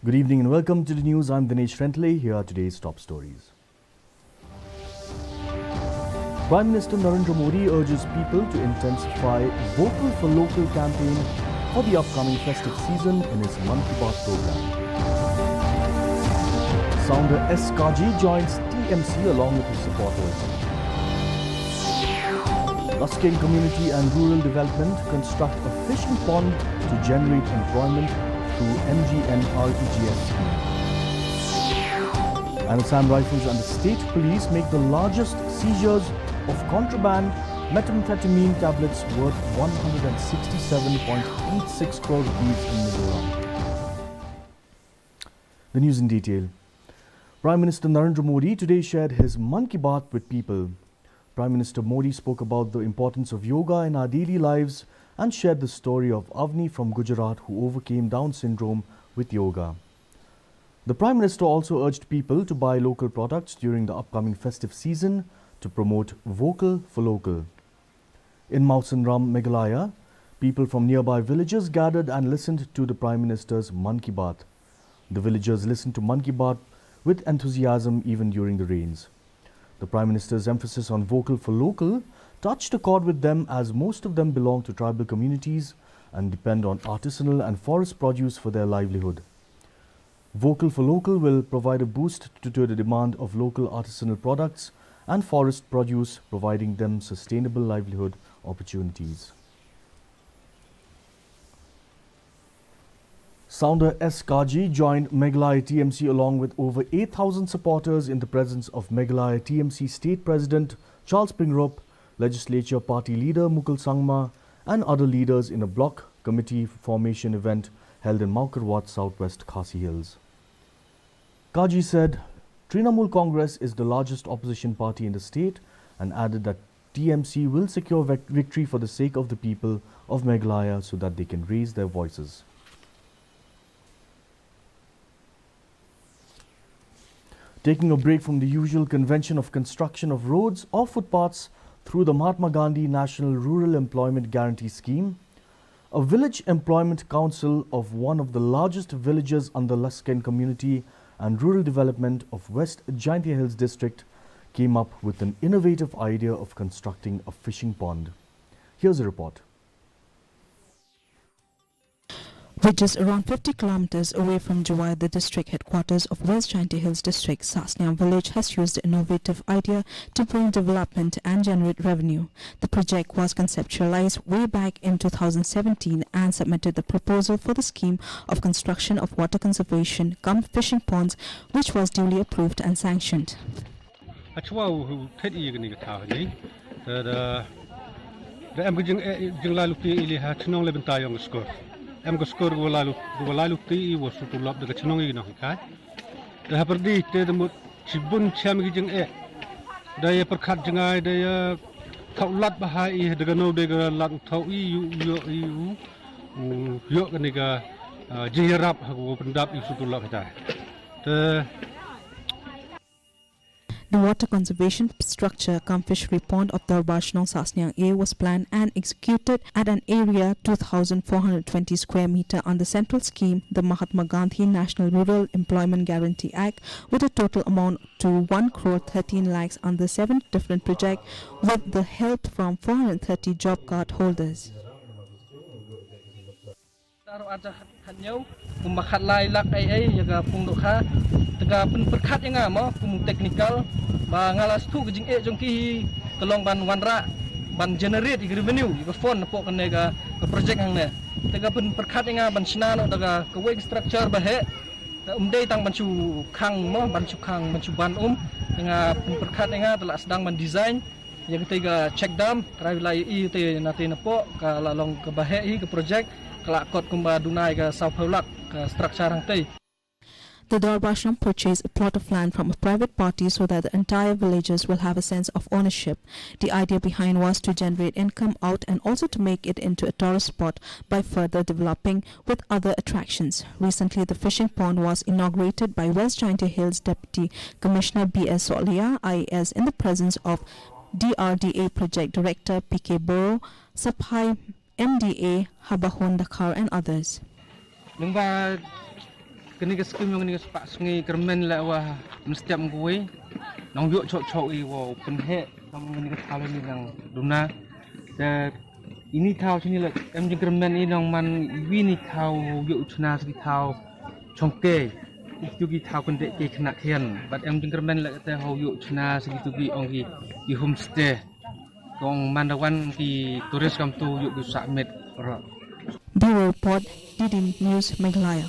Good evening and welcome to the news. I'm Dinesh Rentley. Here are today's top stories. Prime Minister Narendra Modi urges people to intensify Vocal for Local campaign for the upcoming festive season in his Mann Ki Baat program. Sounder S. Kaji joins TMC along with his supporters. Luskin Community and Rural Development construct a fishing pond to generate employment through MGNREGS scheme. And Assam Rifles and the State Police make the largest seizures of contraband methamphetamine tablets worth 167.86 crore rupees in Mizoram. The news in detail. Prime Minister Narendra Modi today shared his Mann Ki Baat with people. Prime Minister Modi spoke about the importance of yoga in our daily lives and shared the story of Avni from Gujarat who overcame Down syndrome with yoga. The Prime Minister also urged people to buy local products during the upcoming festive season to promote Vocal for Local. In Mausanram, Meghalaya, people from nearby villages gathered and listened to the Prime Minister's Mann Ki Baat. The villagers listened to Mann Ki Baat with enthusiasm even during the rains. The Prime Minister's emphasis on Vocal for Local touched a chord with them as most of them belong to tribal communities and depend on artisanal and forest produce for their livelihood. Vocal for Local will provide a boost to the demand of local artisanal products and forest produce, providing them sustainable livelihood opportunities. Sounder S. Kaji joined Meghalaya TMC along with over 8,000 supporters in the presence of Meghalaya TMC State President Charles Pringrop, Legislature Party Leader Mukul Sangma and other leaders in a block committee formation event held in Maukarwat, Southwest Khasi Hills. Kaji said, Trinamool Congress is the largest opposition party in the state and added that TMC will secure victory for the sake of the people of Meghalaya so that they can raise their voices. Taking a break from the usual convention of construction of roads or footpaths through the Mahatma Gandhi National Rural Employment Guarantee Scheme, a village employment council of one of the largest villages under Luskin Community and Rural Development of West Jaintia Hills District came up with an innovative idea of constructing a fishing pond. Here's a report. Which is around 50 kilometers away from Jawai, the district headquarters of West Jaintia Hills District, Sasnyang village has used the innovative idea to bring development and generate revenue. The project was conceptualized way back in 2017 and submitted the proposal for the scheme of construction of water conservation cum fishing ponds, which was duly approved and sanctioned. Em skor wala lukti was to love the chnongi no kai the haperdi te the chibun cham gi jing e da ye perkhat jangai da ye thaulat bahai de no de lang thau I yo ni ga jirap ha go pendap I to love ta The water conservation structure cum fishery pond of Darbashnong Sasnyang A was planned and executed at an area 2,420 square meter on the central scheme, the Mahatma Gandhi National Rural Employment Guarantee Act, with a total amount to 1 crore 13 lakhs under 7 different projects with the help from 430 job card holders. Technical ba ngalas tu jing e jong ki tolong ban wanra ban generate revenue ga fund po kan ga project hang ne tega pun perkhat nga ban sina no daga ka wing structure ba he umdei tang ban chu khang mo ban chu khang ban chu ban nga pun perkhat nga tala sedang ban design yang tega check dam trai lai I te na te na po ka lalong ka ba he ka project kala kot kumba dunai ga sau phaulak ka structure hang te. The Darbashnam purchased a plot of land from a private party so that the entire villagers will have a sense of ownership. The idea behind was to generate income out and also to make it into a tourist spot by further developing with other attractions. Recently, the fishing pond was inaugurated by West Jaintia Hills Deputy Commissioner B.S. Solia, IAS, in the presence of DRDA Project Director P.K. Boro, Saphai, MDA, Habahon Dakar and others. Kini skim yang ni sepak sungai kermen lah wah setiap gue nong yuk cok i wow penhe kamu ni kalau ni nang duna dan ini tahu sini lah em jeng kermen ini nong man ini tahu yuk cuna segi tahu congke itu kita tahu kende ke kena kian but em jeng kermen lah kata tahu yuk cuna segi tu gi ong gi homestay ong mandawan ki turis kam tu yuk submit rak. Bureau Report, DD News, Meghalaya.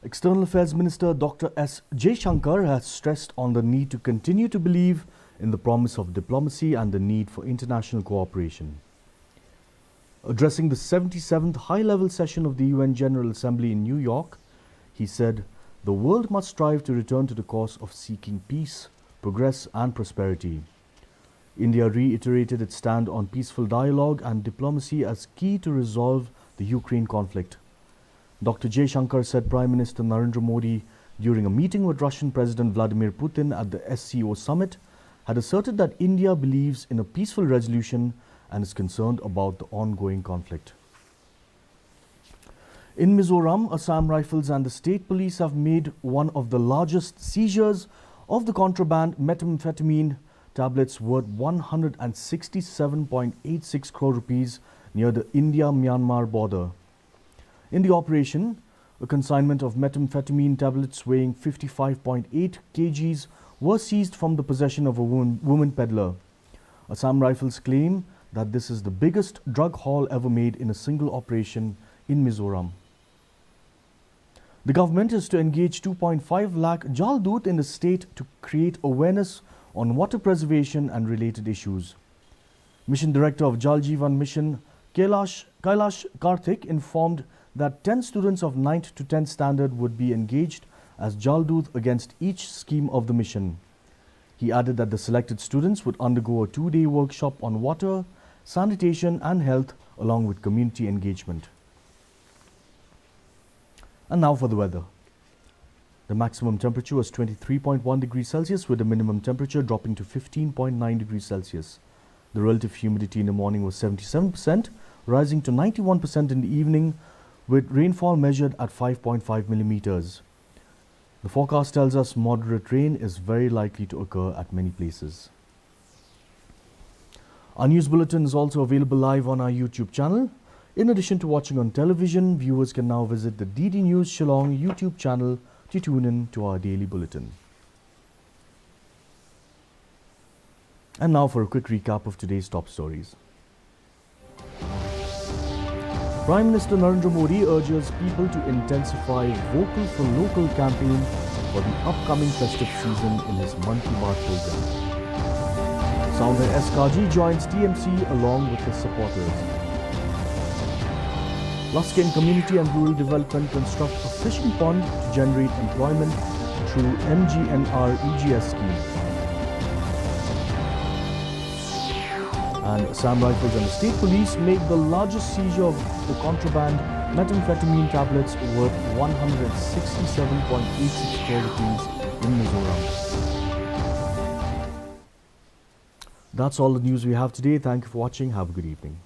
External Affairs Minister Dr. S. Jaishankar has stressed on the need to continue to believe in the promise of diplomacy and the need for international cooperation. Addressing the 77th high-level session of the UN General Assembly in New York, he said, "The world must strive to return to the course of seeking peace, progress and prosperity." India reiterated its stand on peaceful dialogue and diplomacy as key to resolve the Ukraine conflict. Dr. Jaishankar said Prime Minister Narendra Modi, during a meeting with Russian President Vladimir Putin at the SCO summit, had asserted that India believes in a peaceful resolution and is concerned about the ongoing conflict. In Mizoram, Assam Rifles and the state police have made one of the largest seizures of the contraband methamphetamine tablets worth 167.86 crore rupees near the India-Myanmar border. In the operation, a consignment of methamphetamine tablets weighing 55.8 kgs were seized from the possession of a woman peddler. Assam Rifles claim that this is the biggest drug haul ever made in a single operation in Mizoram. The government is to engage 2.5 lakh Jal Doot in the state to create awareness on water preservation and related issues. Mission Director of Jal Jeevan Mission, Kailash Karthik, informed that 10 students of 9th to 10th standard would be engaged as Jal Doot against each scheme of the mission. He added that the selected students would undergo a 2-day workshop on water, sanitation and health along with community engagement. And now for the weather. The maximum temperature was 23.1 degrees Celsius with the minimum temperature dropping to 15.9 degrees Celsius. The relative humidity in the morning was 77%, rising to 91% in the evening, with rainfall measured at 5.5 millimeters. The forecast tells us moderate rain is very likely to occur at many places. Our news bulletin is also available live on our YouTube channel. In addition to watching on television, viewers can now visit the DD News Shillong YouTube channel to tune in to our daily bulletin. And now for a quick recap of today's top stories. Prime Minister Narendra Modi urges people to intensify Vocal for Local campaign for the upcoming festive season in his Mann Ki Baat program. Sounder S. Kaji joins TMC along with his supporters. Luskin Community and Rural Development construct a fishing pond to generate employment through MGNR EGS scheme. And Assam Rifles and the State Police make the largest seizure of the contraband methamphetamine tablets worth 167.86 crore rupees in Mizoram. That's all the news we have today. Thank you for watching. Have a good evening.